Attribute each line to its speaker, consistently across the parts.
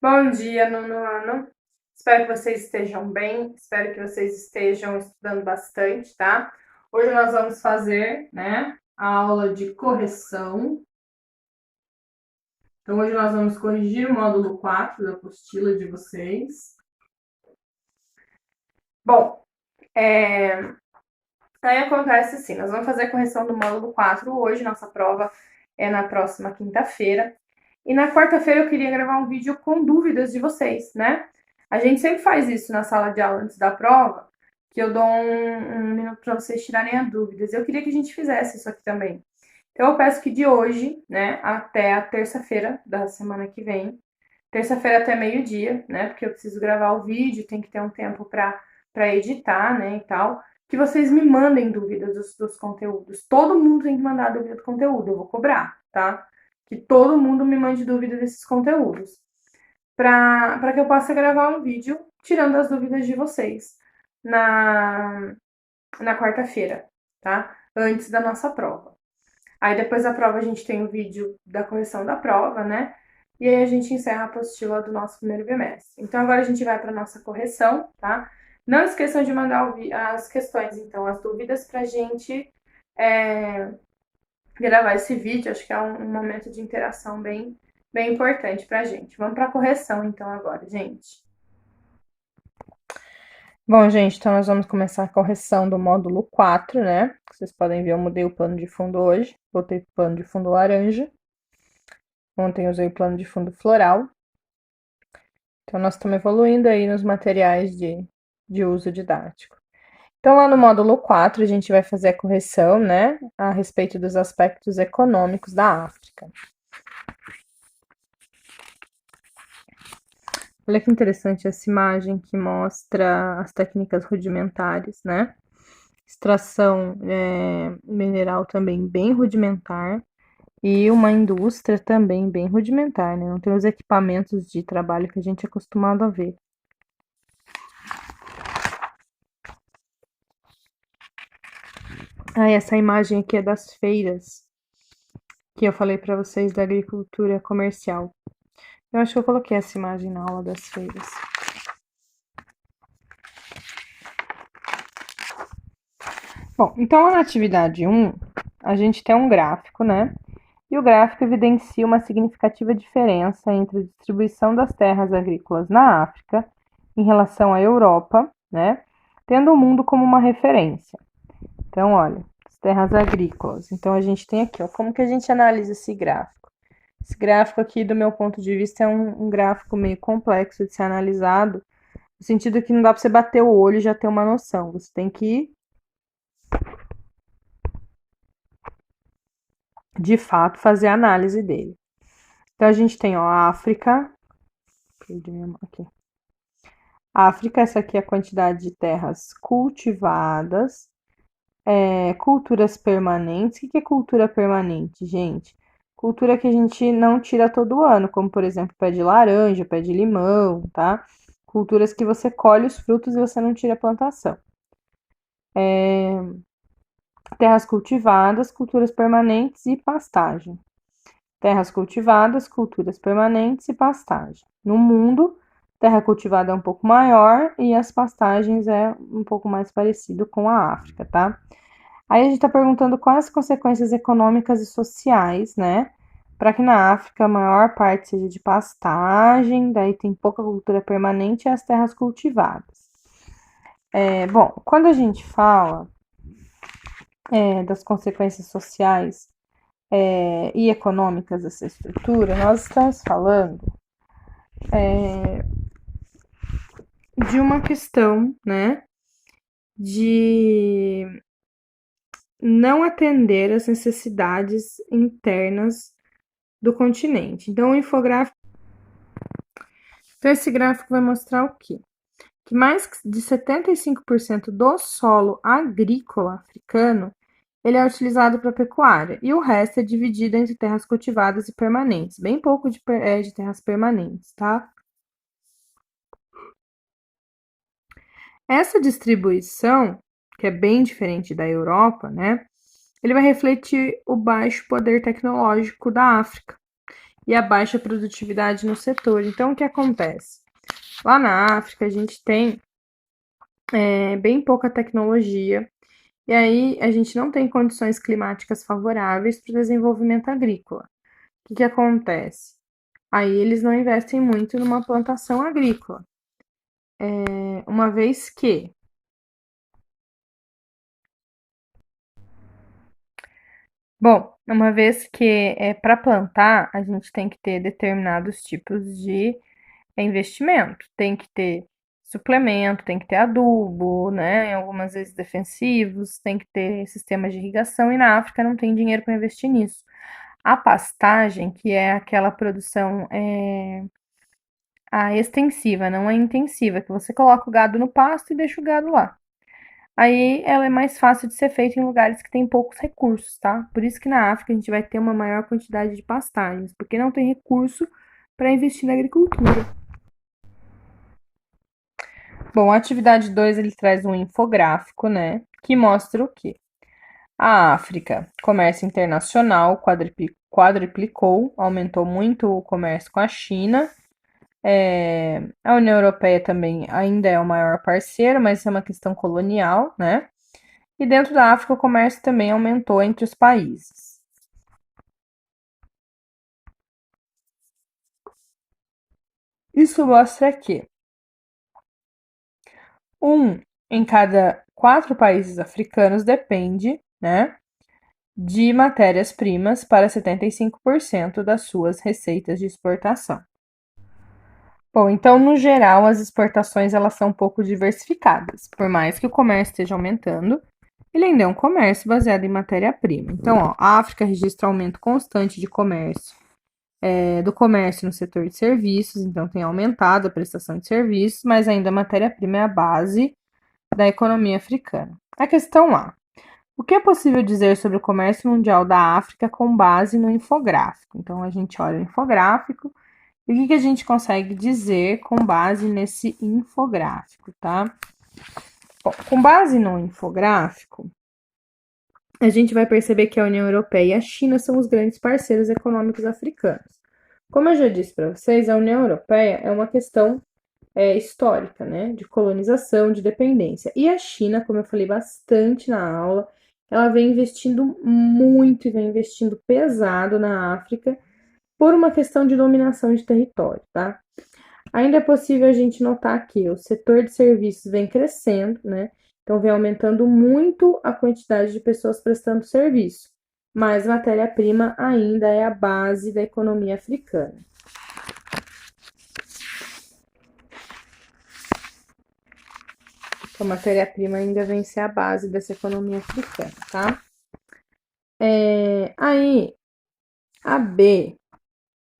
Speaker 1: Bom dia, nono ano. Espero que vocês estejam bem, espero que vocês estejam estudando bastante, tá? Hoje nós vamos fazer, né, a aula de correção. Então, hoje nós vamos corrigir o módulo 4 da apostila de vocês. Bom, aí acontece assim, nós vamos fazer a correção do módulo 4 hoje, nossa prova é na próxima quinta-feira. E na quarta-feira eu queria gravar um vídeo com dúvidas de vocês, né? A gente sempre faz isso na sala de aula antes da prova, que eu dou um minuto para vocês tirarem as dúvidas. Eu queria que a gente fizesse isso aqui também. Então eu peço que de hoje, né, até a terça-feira da semana que vem, terça-feira até meio-dia, né, porque eu preciso gravar o vídeo, tem que ter um tempo para editar, né, e tal, que vocês me mandem dúvidas dos conteúdos. Todo mundo tem que mandar dúvida do conteúdo, eu vou cobrar, tá? Que todo mundo me mande dúvida desses conteúdos, para que eu possa gravar um vídeo tirando as dúvidas de vocês na, na quarta-feira, tá? Antes da nossa prova. Aí depois da prova a gente tem o vídeo da correção da prova, né? E aí a gente encerra a apostila do nosso primeiro bimestre. Então agora a gente vai para nossa correção, tá? Não esqueçam de mandar as questões, então, as dúvidas para a gente gravar esse vídeo. Acho que é um momento de interação bem importante para a gente. Vamos para a correção, então, agora, gente. Bom, gente, então nós vamos começar a correção do módulo 4, né? Vocês podem ver, eu mudei o plano de fundo hoje. Botei o plano de fundo laranja. Ontem eu usei o plano de fundo floral. Então, nós estamos evoluindo aí nos materiais de uso didático. Então, lá no módulo 4, a gente vai fazer a correção, né, a respeito dos aspectos econômicos da África. Olha que interessante essa imagem que mostra as técnicas rudimentares, né? Extração mineral também bem rudimentar e uma indústria também bem rudimentar, né? Não tem os equipamentos de trabalho que a gente é acostumado a ver. Ah, essa imagem aqui é das feiras que eu falei para vocês da agricultura comercial. Eu acho que eu coloquei essa imagem na aula das feiras. Bom, então na atividade 1, a gente tem um gráfico, né? E o gráfico evidencia uma significativa diferença entre a distribuição das terras agrícolas na África em relação à Europa, né? Tendo o mundo como uma referência. Então, olha, as terras agrícolas. Então, a gente tem aqui, ó, como que a gente analisa esse gráfico? Esse gráfico aqui, do meu ponto de vista, é um gráfico meio complexo de ser analisado, no sentido que não dá para você bater o olho e já ter uma noção. Você tem que, de fato, fazer a análise dele. Então, a gente tem, ó, a África. Perdi minha mão aqui. África, essa aqui é a quantidade de terras cultivadas. Culturas permanentes. O que é cultura permanente, gente? Cultura que a gente não tira todo ano, como, por exemplo, pé de laranja, pé de limão, tá? Culturas que você colhe os frutos e você não tira a plantação. Terras cultivadas, culturas permanentes e pastagem. Terras cultivadas, culturas permanentes e pastagem. No mundo, terra cultivada é um pouco maior e as pastagens é um pouco mais parecido com a África, tá? Aí a gente está perguntando quais as consequências econômicas e sociais, né? Para que na África a maior parte seja de pastagem, daí tem pouca cultura permanente e as terras cultivadas. Bom, quando a gente fala das consequências sociais e econômicas dessa estrutura, nós estamos falando de uma questão, né, de não atender às necessidades internas do continente. Então, o infográfico. Então, esse gráfico vai mostrar o quê? Que mais de 75% do solo agrícola africano ele é utilizado para pecuária e o resto é dividido entre terras cultivadas e permanentes. Bem pouco de terras permanentes, tá? Essa distribuição, que é bem diferente da Europa, né? Ele vai refletir o baixo poder tecnológico da África e a baixa produtividade no setor. Então, o que acontece? Lá na África, a gente tem bem pouca tecnologia, e aí a gente não tem condições climáticas favoráveis para o desenvolvimento agrícola. O que acontece? Aí eles não investem muito numa plantação agrícola, uma vez que para plantar a gente tem que ter determinados tipos de investimento. Tem que ter suplemento, tem que ter adubo, né? Algumas vezes defensivos, tem que ter sistemas de irrigação e na África não tem dinheiro para investir nisso. A pastagem, que é aquela produção a extensiva, não a intensiva, que você coloca o gado no pasto e deixa o gado lá. Aí ela é mais fácil de ser feita em lugares que têm poucos recursos, tá? Por isso que na África a gente vai ter uma maior quantidade de pastagens, porque não tem recurso para investir na agricultura. Bom, a atividade 2 ele traz um infográfico, né, que mostra o quê? A África, comércio internacional quadriplicou, aumentou muito o comércio com a China. A União Europeia também ainda é o maior parceiro, mas isso é uma questão colonial, né? E dentro da África o comércio também aumentou entre os países. Isso mostra que um em cada 4 países africanos depende, né, de matérias-primas para 75% das suas receitas de exportação. Bom, então, no geral, as exportações elas são um pouco diversificadas. Por mais que o comércio esteja aumentando, ele ainda é um comércio baseado em matéria-prima. Então, ó, a África registra aumento constante de comércio, do comércio no setor de serviços, então tem aumentado a prestação de serviços, mas ainda a matéria-prima é a base da economia africana. A questão A. O que é possível dizer sobre o comércio mundial da África com base no infográfico? Então, a gente olha o infográfico e o que a gente consegue dizer com base nesse infográfico, tá? Bom, com base no infográfico, a gente vai perceber que a União Europeia e a China são os grandes parceiros econômicos africanos. Como eu já disse para vocês, a União Europeia é uma questão histórica, né? De colonização, de dependência. E a China, como eu falei bastante na aula, ela vem investindo muito e vem investindo pesado na África por uma questão de dominação de território, tá? Ainda é possível a gente notar que o setor de serviços vem crescendo, né? Então vem aumentando muito a quantidade de pessoas prestando serviço, mas matéria-prima ainda é a base da economia africana. Então, matéria-prima ainda vem ser a base dessa economia africana, tá? Aí, a B,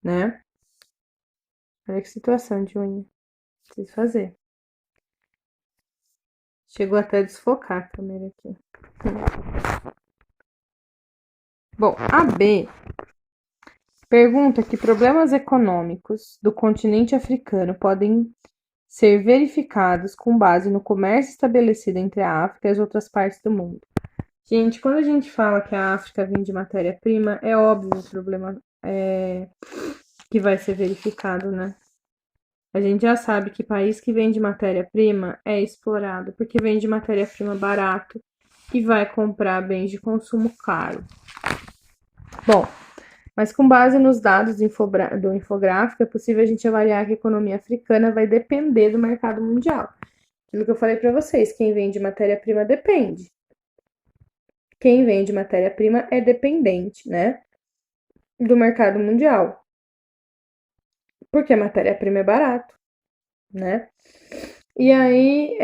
Speaker 1: né? Olha que situação de unha. Preciso fazer. Chegou até a desfocar a câmera aqui. Bom, a B pergunta que problemas econômicos do continente africano podem ser verificados com base no comércio estabelecido entre a África e as outras partes do mundo. Gente, quando a gente fala que a África vende matéria-prima, é óbvio o problema que vai ser verificado, né? A gente já sabe que país que vende matéria-prima é explorado, porque vende matéria-prima barato e vai comprar bens de consumo caro. Bom, mas com base nos dados do infográfico, é possível a gente avaliar que a economia africana vai depender do mercado mundial. Aquilo que eu falei para vocês, quem vende matéria-prima depende. Quem vende matéria-prima é dependente, né, do mercado mundial. Porque a matéria-prima é barato, né? E aí,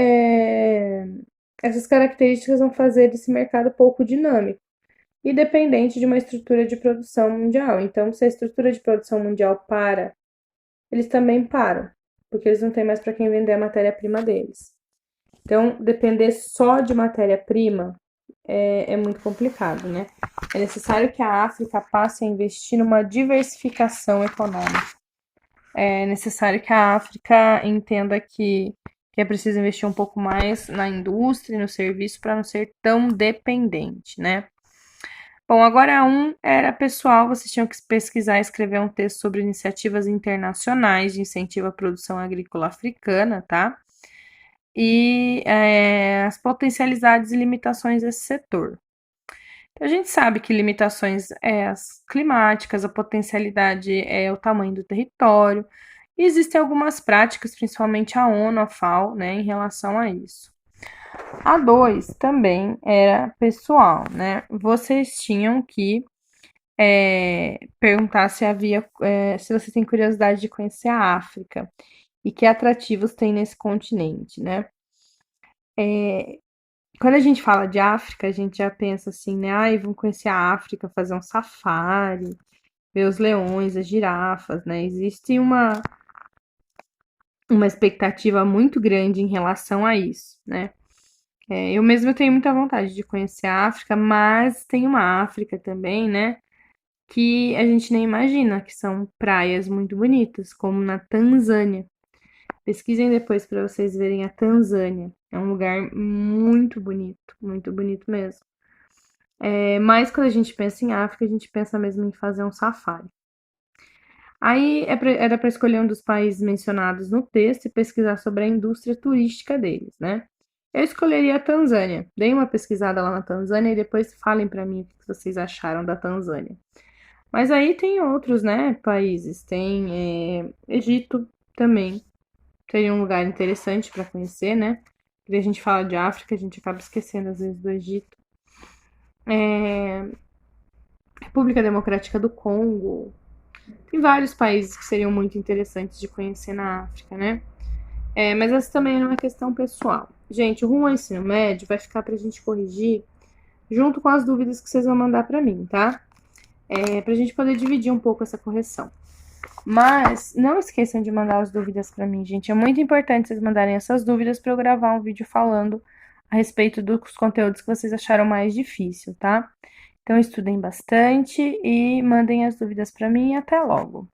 Speaker 1: essas características vão fazer desse mercado pouco dinâmico e dependente de uma estrutura de produção mundial. Então, se a estrutura de produção mundial para, eles também param, porque eles não têm mais para quem vender a matéria-prima deles. Então, depender só de matéria-prima é muito complicado, né? É necessário que a África passe a investir numa diversificação econômica. É necessário que a África entenda que é preciso investir um pouco mais na indústria e no serviço para não ser tão dependente, né? Bom, agora era pessoal, vocês tinham que pesquisar e escrever um texto sobre iniciativas internacionais de incentivo à produção agrícola africana, tá? E as potencialidades e limitações desse setor. A gente sabe que limitações as climáticas, a potencialidade é o tamanho do território, e existem algumas práticas, principalmente a ONU, a FAO, né, em relação a isso. A 2 também era pessoal, né? Vocês tinham que perguntar se havia, se você tem curiosidade de conhecer a África e que atrativos tem nesse continente, né? Quando a gente fala de África, a gente já pensa assim, né? Ai, vamos conhecer a África, fazer um safari, ver os leões, as girafas, né? Existe uma expectativa muito grande em relação a isso, né? Eu mesma tenho muita vontade de conhecer a África, mas tem uma África também, né? Que a gente nem imagina, que são praias muito bonitas, como na Tanzânia. Pesquisem depois para vocês verem a Tanzânia. É um lugar muito bonito mesmo. Mas quando a gente pensa em África, a gente pensa mesmo em fazer um safari. Aí era para escolher um dos países mencionados no texto e pesquisar sobre a indústria turística deles, né? Eu escolheria a Tanzânia. Deem uma pesquisada lá na Tanzânia e depois falem para mim o que vocês acharam da Tanzânia. Mas aí tem outros, né, países. Tem Egito também. Seria um lugar interessante para conhecer, né? Quando a gente fala de África, a gente acaba esquecendo às vezes do Egito. República Democrática do Congo. Tem vários países que seriam muito interessantes de conhecer na África, né? Mas essa também é uma questão pessoal. Gente, o rumo ao ensino médio vai ficar pra gente corrigir junto com as dúvidas que vocês vão mandar para mim, tá? Pra gente poder dividir um pouco essa correção. Mas não esqueçam de mandar as dúvidas para mim, gente. É muito importante vocês mandarem essas dúvidas para eu gravar um vídeo falando a respeito dos conteúdos que vocês acharam mais difícil, tá? Então estudem bastante e mandem as dúvidas para mim e até logo.